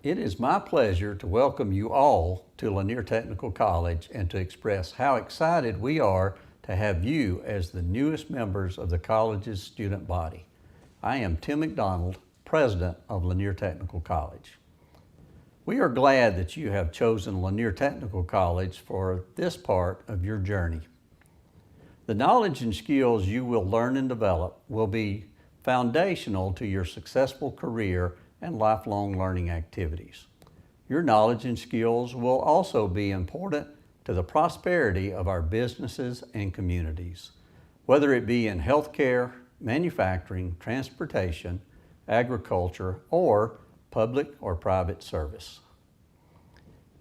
It is my pleasure to welcome you all to Lanier Technical College and to express how excited we are to have you as the newest members of the college's student body. I am Tim McDonald, President of Lanier Technical College. We are glad that you have chosen Lanier Technical College for this part of your journey. The knowledge and skills you will learn and develop will be foundational to your successful career and lifelong learning activities. Your knowledge and skills will also be important to the prosperity of our businesses and communities, whether it be in healthcare, manufacturing, transportation, agriculture, or public or private service.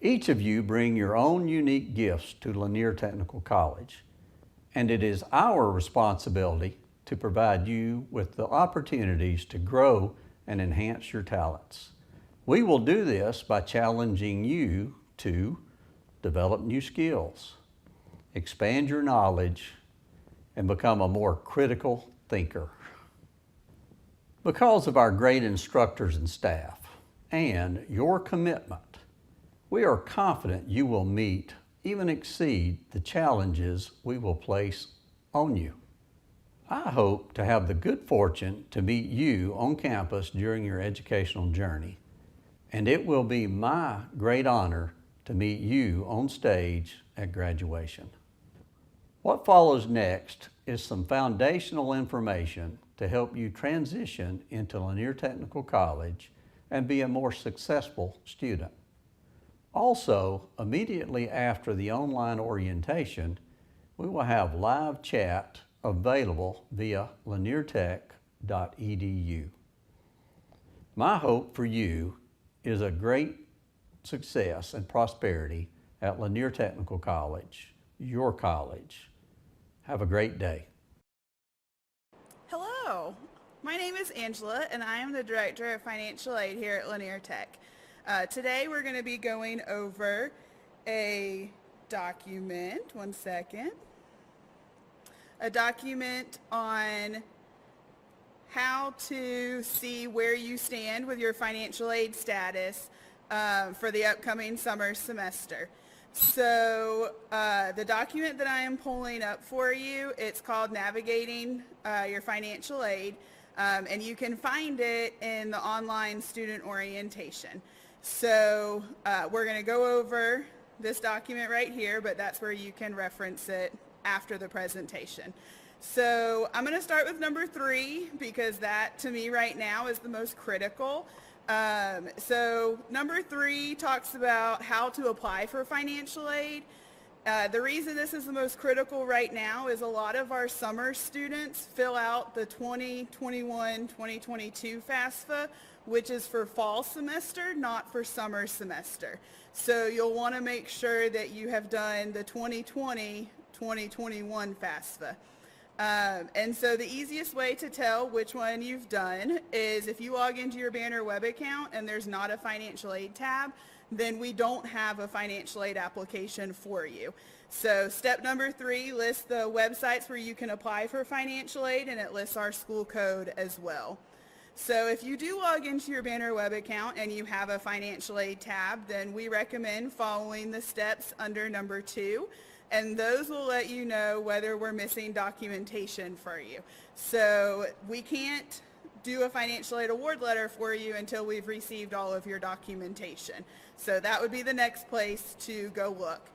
Each of you bring your own unique gifts to Lanier Technical College, and it is our responsibility to provide you with the opportunities to grow and enhance your talents. We will do this by challenging you to develop new skills, expand your knowledge, and become a more critical thinker. Because of our great instructors and staff and your commitment, we are confident you will meet, even exceed, the challenges we will place on you. I hope to have the good fortune to meet you on campus during your educational journey, and it will be my great honor to meet you on stage at graduation. What follows next is some foundational information to help you transition into Lanier Technical College and be a more successful student. Also, immediately after the online orientation, we will have live chat available via laniertech.edu. My hope for you is a great success and prosperity at Lanier Technical College, your college. Have a great day. Hello, my name is Angela and I am the Director of Financial Aid here at Lanier Tech. Today we're going to be going over a document, a document on how to see where you stand with your financial aid status for the upcoming summer semester. So the document that I am pulling up for you, it's called Navigating Your Financial Aid, and you can find it in the online student orientation. So we're going to go over this document right here, but that's where you can reference it after the presentation. So I'm going to start with number 3 because that to me right now is the most critical. So number 3 talks about how to apply for financial aid. The reason this is the most critical right now is a lot of our summer students fill out the 2021-2022 FAFSA, which is for fall semester, not for summer semester. So you'll want to make sure that you have done the 2020-2021 FAFSA. And so the easiest way to tell which one you've done is if you log into your Banner web account and there's not a financial aid tab, then we don't have a financial aid application for you. So step number 3 lists the websites where you can apply for financial aid, and it lists our school code as well. So if you do log into your Banner web account and you have a financial aid tab, then we recommend following the steps under number 2, and those will let you know whether we're missing documentation for you. So we can't do a financial aid award letter for you until we've received all of your documentation. So that would be the next place to go look.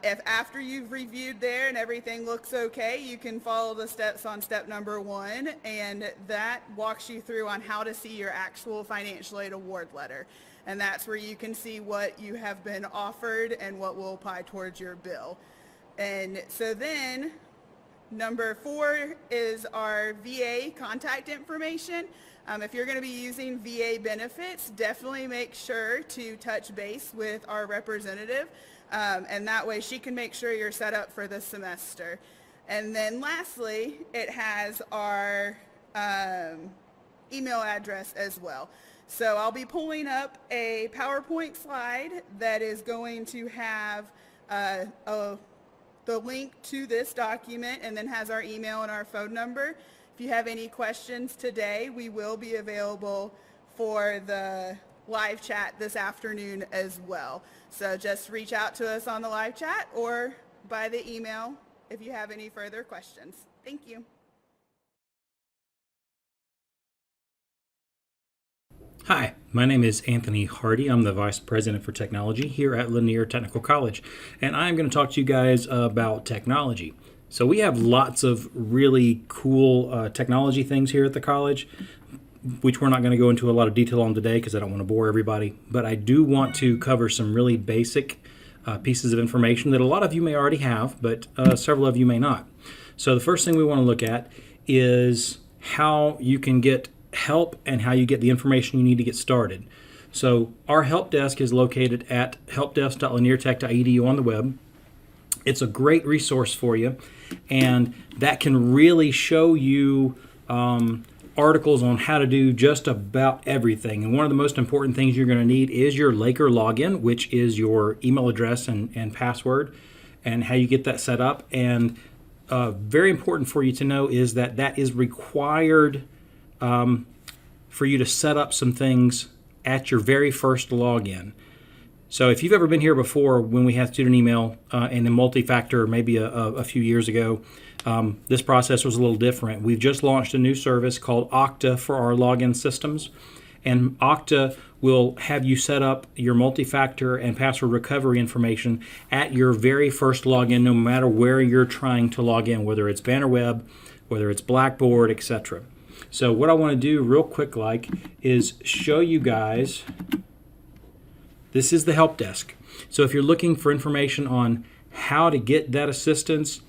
If after you've reviewed there and everything looks okay, you can follow the steps on step number 1, and that walks you through on how to see your actual financial aid award letter. And that's where you can see what you have been offered and what will apply towards your bill. And so then number 4 is our VA contact information. If you're going to be using VA benefits, definitely make sure to touch base with our representative, and that way she can make sure you're set up for the semester. And then lastly, it has our email address as well. So I'll be pulling up a PowerPoint slide that is going to have the link to this document and then has our email and our phone number. If you have any questions today, we will be available for the live chat this afternoon as well. So just reach out to us on the live chat or by the email if you have any further questions. Thank you. Hi, my name is Anthony Hardy. I'm the Vice President for Technology here at Lanier Technical College, and I'm going to talk to you guys about technology. So we have lots of really cool technology things here at the college, which we're not going to go into a lot of detail on today because I don't want to bore everybody, but I do want to cover some really basic pieces of information that a lot of you may already have, but several of you may not. So the first thing we want to look at is how you can get help and how you get the information you need to get started. So our help desk is located at helpdesk.laniertech.edu on the web. It's a great resource for you, and that can really show you articles on how to do just about everything. And one of the most important things you're going to need is your Laker login, which is your email address and password, and how you get that set up. And very important for you to know is that that is required for you to set up some things at your very first login. So if you've ever been here before when we had student email and a multi-factor maybe a few years ago, this process was a little different. We've just launched a new service called Okta for our login systems. And Okta will have you set up your multi-factor and password recovery information at your very first login, no matter where you're trying to log in, whether it's Bannerweb, whether it's Blackboard, etc. So what I want to do real quick is show you guys, this is the help desk. So if you're looking for information on how to get that assistance,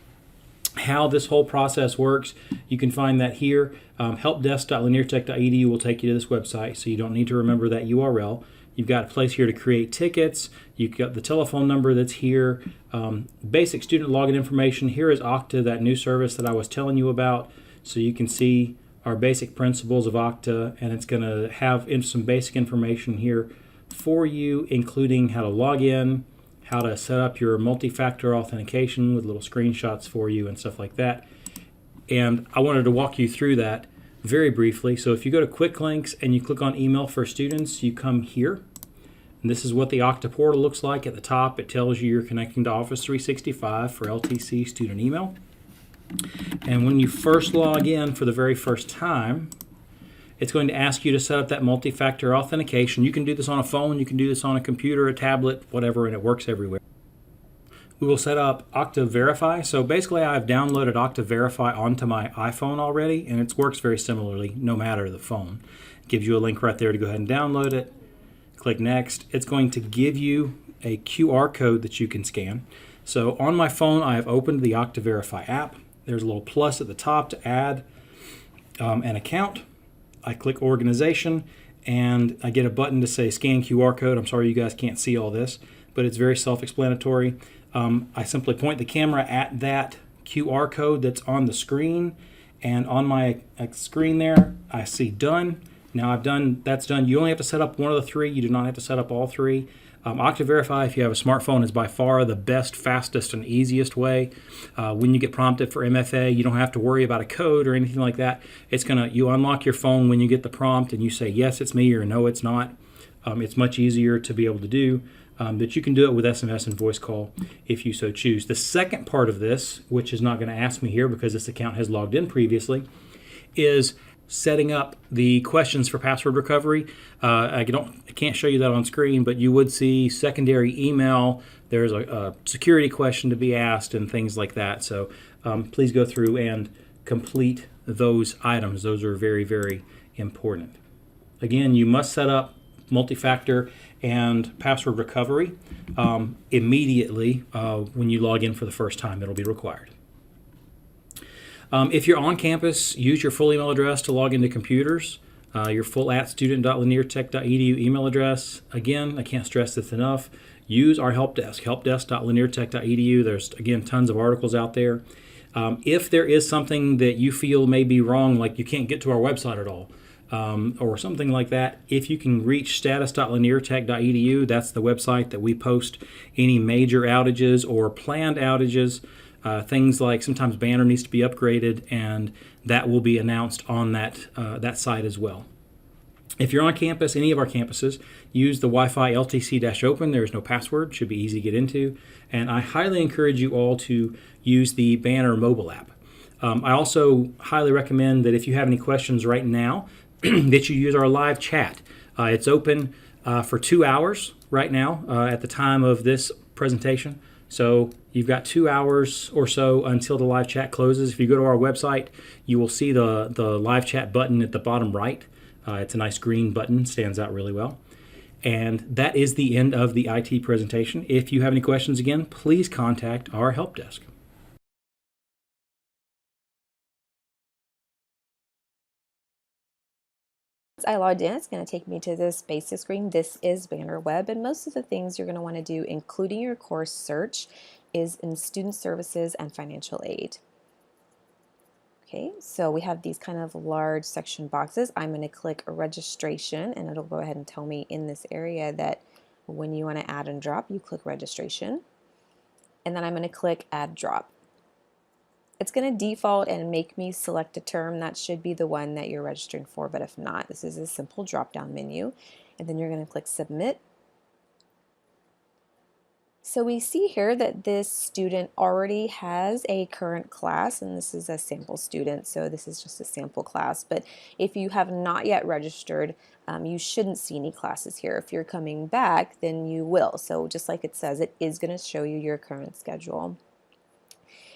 how this whole process works, you can find that here. Helpdesk.laniertech.edu will take you to this website, so you don't need to remember that URL. You've got a place here to create tickets. You've got the telephone number that's here. Basic student login information. Here is Okta, that new service that I was telling you about. So you can see our basic principles of Okta, and it's going to have some basic information here for you, including how to log in, how to set up your multi-factor authentication with little screenshots for you and stuff like that. And I wanted to walk you through that very briefly. So if you go to Quick Links and you click on Email for Students, you come here. And this is what the Okta portal looks like. At the top, it tells you you're connecting to Office 365 for LTC student email. And when you first log in for the very first time, it's going to ask you to set up that multi-factor authentication. You can do this on a phone, you can do this on a computer, a tablet, whatever, and it works everywhere. We will set up Okta Verify. So basically I've downloaded Okta Verify onto my iPhone already, and it works very similarly no matter the phone. It gives you a link right there to go ahead and download it. Click Next. It's going to give you a QR code that you can scan. So on my phone, I have opened the Okta Verify app. There's a little plus at the top to add an account. I click Organization, and I get a button to say Scan QR Code. I'm sorry you guys can't see all this, but it's very self-explanatory. I simply point the camera at that QR code that's on the screen, and on my screen there, I see Done. Now that's done. You only have to set up one of the three. You do not have to set up all three. Okta Verify, if you have a smartphone, is by far the best, fastest, and easiest way. When you get prompted for MFA, you don't have to worry about a code or anything like that. You unlock your phone when you get the prompt and you say, yes, it's me, or no, it's not. It's much easier to be able to do, but you can do it with SMS and voice call if you so choose. The second part of this, which is not going to ask me here because this account has logged in previously, is setting up the questions for password recovery. I can't show you that on screen, but you would see secondary email. There's a security question to be asked and things like that. So please go through and complete those items. Those are very, very important. Again, you must set up multi-factor and password recovery immediately when you log in for the first time. It'll be required. If you're on campus, use your full email address to log into computers. Your full @student.laniertech.edu email address. Again, I can't stress this enough. Use our help desk, helpdesk.laniertech.edu. There's, again, tons of articles out there. If there is something that you feel may be wrong, like you can't get to our website at all, or something like that, if you can reach status.laniertech.edu, that's the website that we post any major outages or planned outages. Things like sometimes banner needs to be upgraded, and that will be announced on that site as well. If you're on campus, any of our campuses, use the Wi-Fi LTC-open. There is no password, should be easy to get into. And I highly encourage you all to use the Banner mobile app. I also highly recommend that if you have any questions right now, that you use our live chat. It's open for 2 hours right now at the time of this presentation. So you've got 2 hours or so until the live chat closes. If you go to our website, you will see the live chat button at the bottom right. It's a nice green button, stands out really well. And that is the end of the IT presentation. If you have any questions again, please contact our help desk. I logged in, it's going to take me to this basic screen. This is Banner Web, and most of the things you're going to want to do, including your course search, is in student services and financial aid. Okay, so we have these kind of large section boxes. I'm going to click registration, and it'll go ahead and tell me in this area that when you want to add and drop, you click registration. And then I'm going to click add drop. It's going to default and make me select a term. That should be the one that you're registering for, but if not, this is a simple drop-down menu. And then you're going to click submit. So we see here that this student already has a current class, and this is a sample student, so this is just a sample class. But if you have not yet registered, you shouldn't see any classes here. If you're coming back, then you will. So just like it says, it is going to show you your current schedule.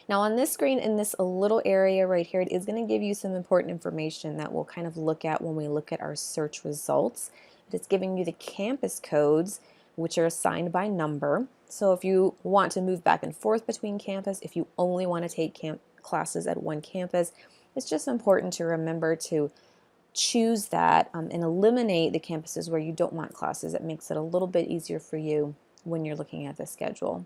Now on this screen, in this little area right here, it is going to give you some important information that we'll kind of look at when we look at our search results. It's giving you the campus codes, which are assigned by number. So if you want to move back and forth between campus, if you only want to take classes at one campus, it's just important to remember to choose that and eliminate the campuses where you don't want classes. It makes it a little bit easier for you when you're looking at the schedule.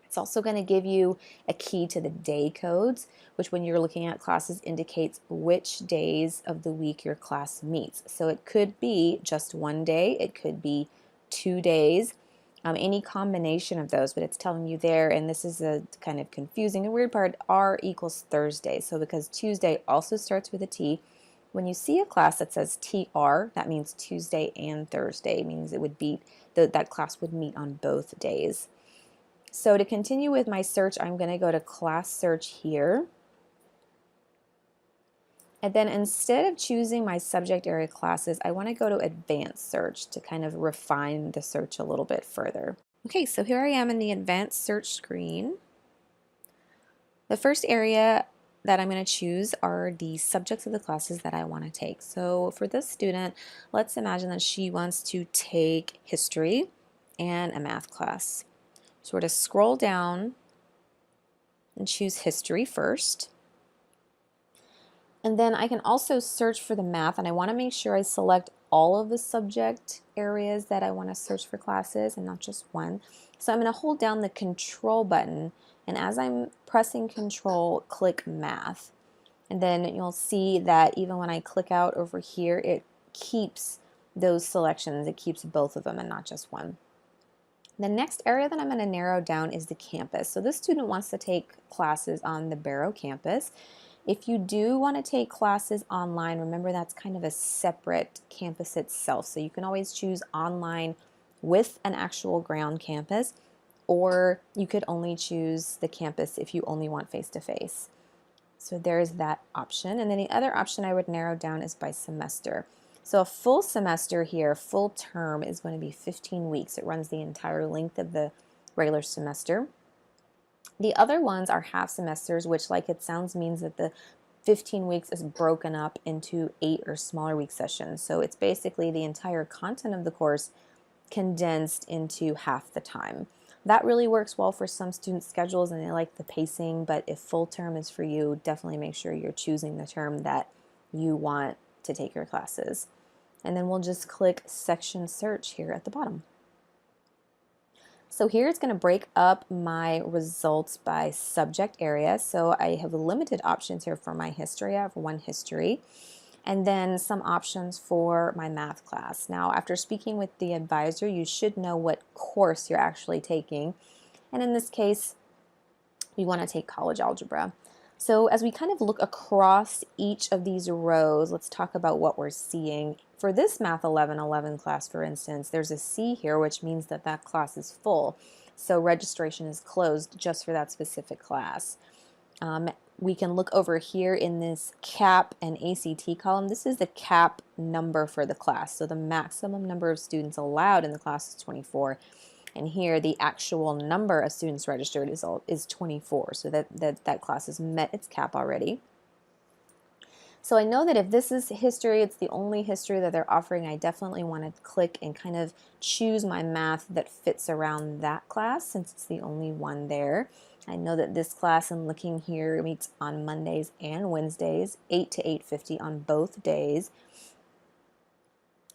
It's also going to give you a key to the day codes, which when you're looking at classes indicates which days of the week your class meets. So it could be just one day, it could be 2 days, any combination of those, but it's telling you there, and this is a kind of confusing and weird part, R equals Thursday. So because Tuesday also starts with a T, when you see a class that says TR, that means Tuesday and Thursday. It means it would be, that class would meet on both days. So to continue with my search, I'm going to go to class search here. And then instead of choosing my subject area classes, I want to go to advanced search to kind of refine the search a little bit further. Okay, so here I am in the advanced search screen. The first area that I'm going to choose are the subjects of the classes that I want to take. So for this student, let's imagine that she wants to take history and a math class. So we're to scroll down and choose history first. And then I can also search for the math, and I want to make sure I select all of the subject areas that I want to search for classes and not just one. So I'm going to hold down the control button, and as I'm pressing control, click math. And then you'll see that even when I click out over here, it keeps those selections. It keeps both of them and not just one. The next area that I'm going to narrow down is the campus. So this student wants to take classes on the Barrow campus. If you do want to take classes online, remember that's kind of a separate campus itself. So you can always choose online with an actual ground campus, or you could only choose the campus if you only want face-to-face. So there's that option. And then the other option I would narrow down is by semester. So a full semester here, full term, is going to be 15 weeks. It runs the entire length of the regular semester. The other ones are half semesters, which, like it sounds, means that the 15 weeks is broken up into 8 or smaller week sessions. So it's basically the entire content of the course condensed into half the time. That really works well for some student schedules and they like the pacing, but if full term is for you, definitely make sure you're choosing the term that you want to take your classes. And then we'll just click section search here at the bottom. So here it's going to break up my results by subject area. So I have limited options here for my history. I have one history, and then some options for my math class. Now, after speaking with the advisor, you should know what course you're actually taking. And in this case, we want to take college algebra. So as we kind of look across each of these rows, let's talk about what we're seeing. For this Math 1111 class, for instance, there's a C here, which means that that class is full. So registration is closed just for that specific class. We can look over here in this CAP and ACT column. This is the CAP number for the class. So the maximum number of students allowed in the class is 24. And here the actual number of students registered is 24. So that class has met its cap already. So I know that if this is history, it's the only history that they're offering, I definitely want to click and kind of choose my math that fits around that class since it's the only one there. I know that this class, I'm looking here, meets on Mondays and Wednesdays, 8 to 8:50 on both days.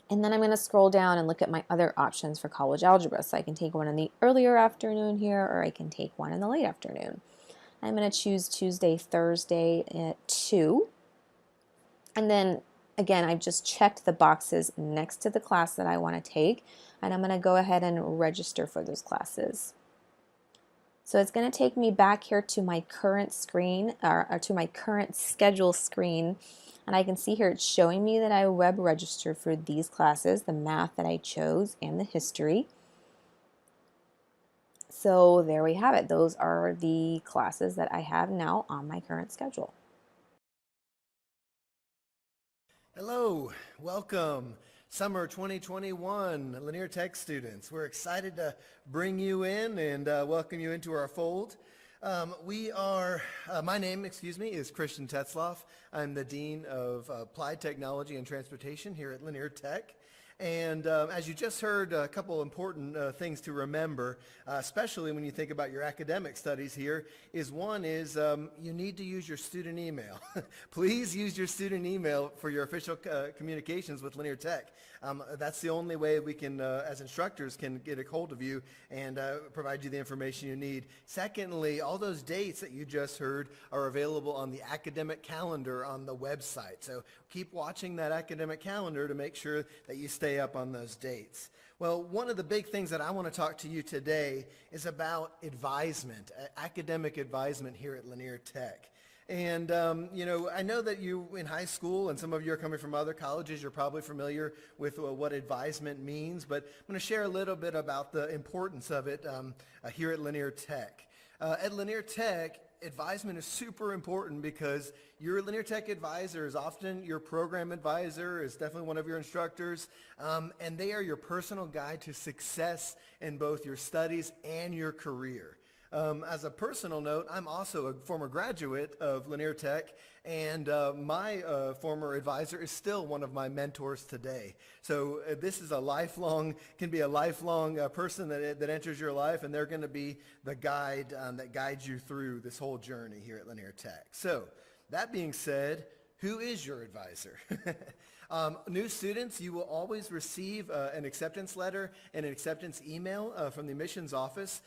And then I'm going to scroll down and look at my other options for college algebra. So I can take one in the earlier afternoon here, or I can take one in the late afternoon. I'm going to choose Tuesday, Thursday at 2. And then again, I've just checked the boxes next to the class that I want to take, and I'm going to go ahead and register for those classes. So it's going to take me back here to my current screen, or to my current schedule screen, and I can see here it's showing me that I web registered for these classes, the math that I chose and the history. So there we have it. Those are the classes that I have now on my current schedule. Hello, welcome. Summer 2021 Lanier Tech students. We're excited to bring you in and welcome you into our fold. My name, is Christian Tetzloff. I'm the Dean of Applied Technology and Transportation here at Lanier Tech. And as you just heard, a couple important things to remember, especially when you think about your academic studies here, is one is you need to use your student email. Please use your student email for your official communications with Lanier Tech. That's the only way we can, as instructors, can get a hold of you and provide you the information you need. Secondly, all those dates that you just heard are available on the academic calendar on the website. So keep watching that academic calendar to make sure that you stay up on those dates. Well, one of the big things that I want to talk to you today is about advisement, academic advisement here at Lanier Tech. And, I know that you in high school, and some of you are coming from other colleges, you're probably familiar with what advisement means, but I'm going to share a little bit about the importance of it here at Lanier Tech. At Lanier Tech, advisement is super important because your Lanier Tech advisor is often your program advisor, is definitely one of your instructors, and they are your personal guide to success in both your studies and your career. As a personal note, I'm also a former graduate of Lanier Tech, and my former advisor is still one of my mentors today. So this is can be a lifelong person that enters your life, and they're going to be the guide that guides you through this whole journey here at Lanier Tech. So that being said, who is your advisor? New students, you will always receive an acceptance letter and an acceptance email from the admissions office.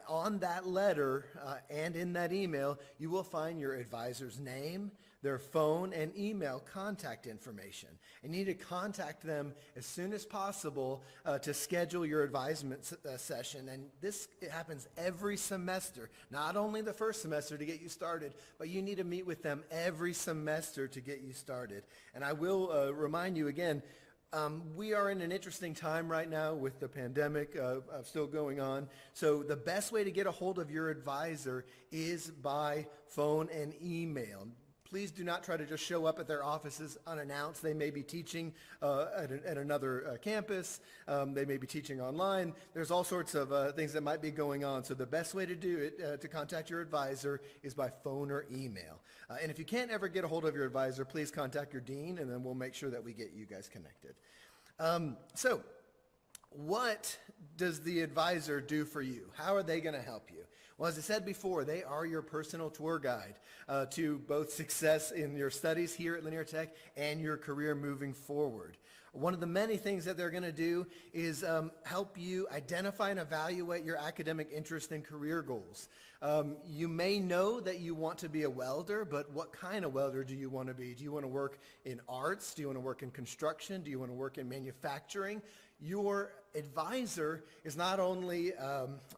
On that letter and in that email, you will find your advisor's name, their phone and email contact information. And you need to contact them as soon as possible to schedule your advisement session. And this happens every semester, not only the first semester to get you started, but you need to meet with them every semester to get you started. And I will remind you again, we are in an interesting time right now with the pandemic still going on. So the best way to get a hold of your advisor is by phone and email. Please do not try to just show up at their offices unannounced. They may be teaching at another campus. They may be teaching online. There's all sorts of things that might be going on. So the best way to do it, to contact your advisor, is by phone or email. And if you can't ever get a hold of your advisor, please contact your dean, and then we'll make sure that we get you guys connected. So what does the advisor do for you? How are they going to help you? Well, as I said before, they are your personal tour guide to both success in your studies here at Lanier Tech and your career moving forward. One of the many things that they're going to do is help you identify and evaluate your academic interest and career goals. You may know that you want to be a welder, but what kind of welder do you want to be? Do you want to work in arts? Do you want to work in construction? Do you want to work in manufacturing? Your advisor is not only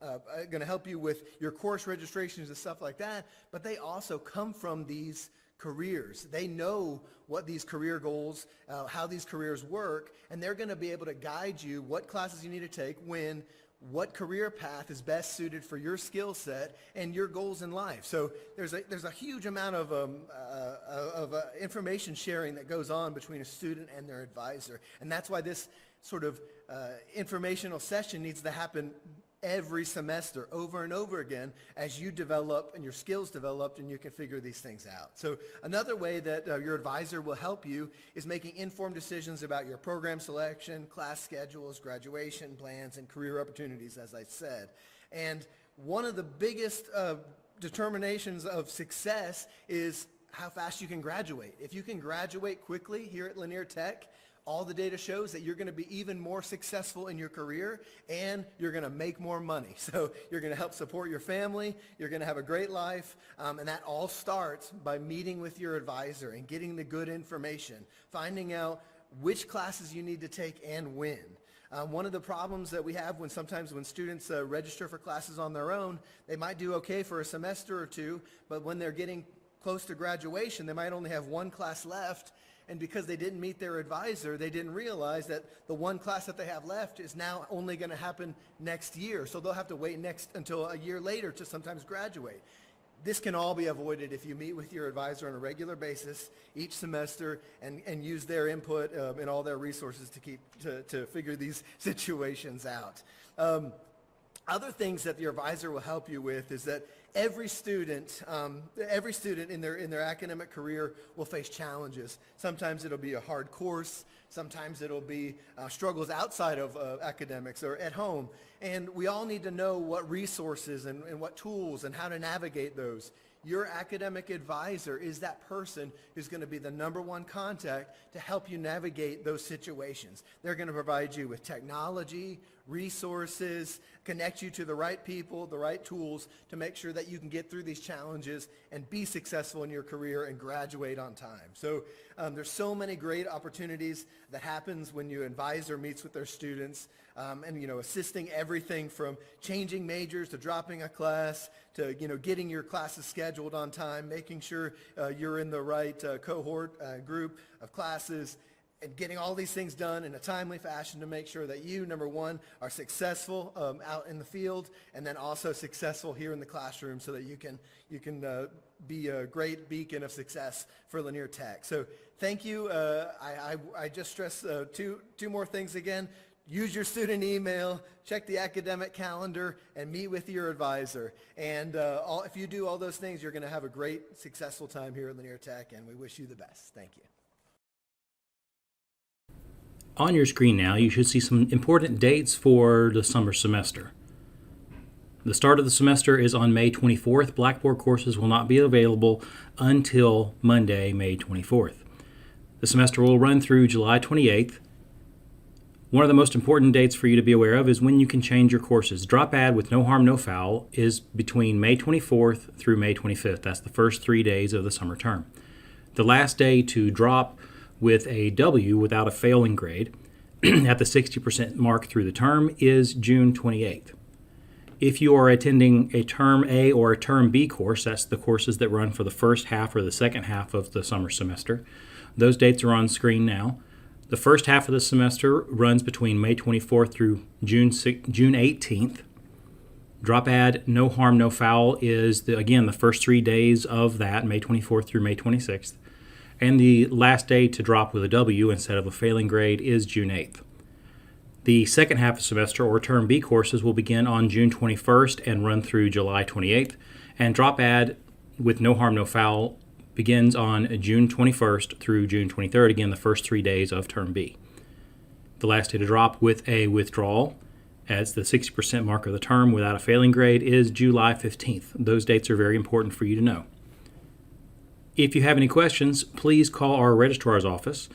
going to help you with your course registrations and stuff like that, but they also come from these careers. They know what these career goals, how these careers work, and they're going to be able to guide you what classes you need to take when, what career path is best suited for your skill set and your goals in life. So there's a huge amount of information sharing that goes on between a student and their advisor, and that's why this sort of informational session needs to happen every semester over and over again as you develop and your skills developed and you can figure these things out. So another way that your advisor will help you is making informed decisions about your program selection, class schedules, graduation plans, and career opportunities, as I said. And one of the biggest determinations of success is how fast you can graduate. If you can graduate quickly here at Lanier Tech, all the data shows that you're going to be even more successful in your career and you're going to make more money. So you're going to help support your family, you're going to have a great life, and that all starts by meeting with your advisor and getting the good information, finding out which classes you need to take and when. One of the problems that we have sometimes when students register for classes on their own, they might do okay for a semester or two, but when they're getting close to graduation, they might only have one class left. And because they didn't meet their advisor, they didn't realize that the one class that they have left is now only going to happen next year. So they'll have to wait until a year later to sometimes graduate. This can all be avoided if you meet with your advisor on a regular basis each semester and use their input and all their resources to figure these situations out. Other things that your advisor will help you with is that every student in their academic career will face challenges. Sometimes it'll be a hard course. Sometimes it'll be struggles outside of academics or at home. And we all need to know what resources and what tools and how to navigate those. Your academic advisor is that person who's going to be the number one contact to help you navigate those situations. They're going to provide you with technology, resources, connect you to the right people, the right tools to make sure that you can get through these challenges and be successful in your career and graduate on time. So there's so many great opportunities that happens when your advisor meets with their students and assisting everything from changing majors to dropping a class to getting your classes scheduled on time, making sure you're in the right cohort group of classes, and getting all these things done in a timely fashion to make sure that you, number one, are successful out in the field, and then also successful here in the classroom so that you can be a great beacon of success for Lanier Tech. So thank you. I just stress two more things again. Use your student email, check the academic calendar, and meet with your advisor. And if you do all those things, you're going to have a great, successful time here at Lanier Tech, and we wish you the best. Thank you. On your screen now, you should see some important dates for the summer semester. The start of the semester is on May 24th. Blackboard courses will not be available until Monday, May 24th. The semester will run through July 28th. One of the most important dates for you to be aware of is when you can change your courses. Drop Add with No Harm, No Foul is between May 24th through May 25th. That's the first 3 days of the summer term. The last day to drop with a W without a failing grade at the 60% mark through the term is June 28th. If you are attending a Term A or a Term B course, that's the courses that run for the first half or the second half of the summer semester, those dates are on screen now. The first half of the semester runs between May 24th through June 18th. Drop Add, No Harm, No Foul is, again, the first 3 days of that, May 24th through May 26th. And the last day to drop with a W instead of a failing grade is June 8th. The second half of the semester, or Term B courses, will begin on June 21st and run through July 28th. And Drop Add with No Harm, No Foul begins on June 21st through June 23rd, again, the first 3 days of Term B. The last day to drop with a withdrawal, as the 60% mark of the term without a failing grade, is July 15th. Those dates are very important for you to know. If you have any questions, please call our registrar's office,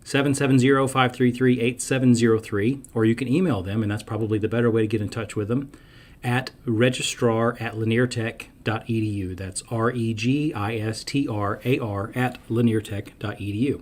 770-533-8703, or you can email them, and that's probably the better way to get in touch with them, at registrar@lineartech.edu. That's registrar@lineartech.edu.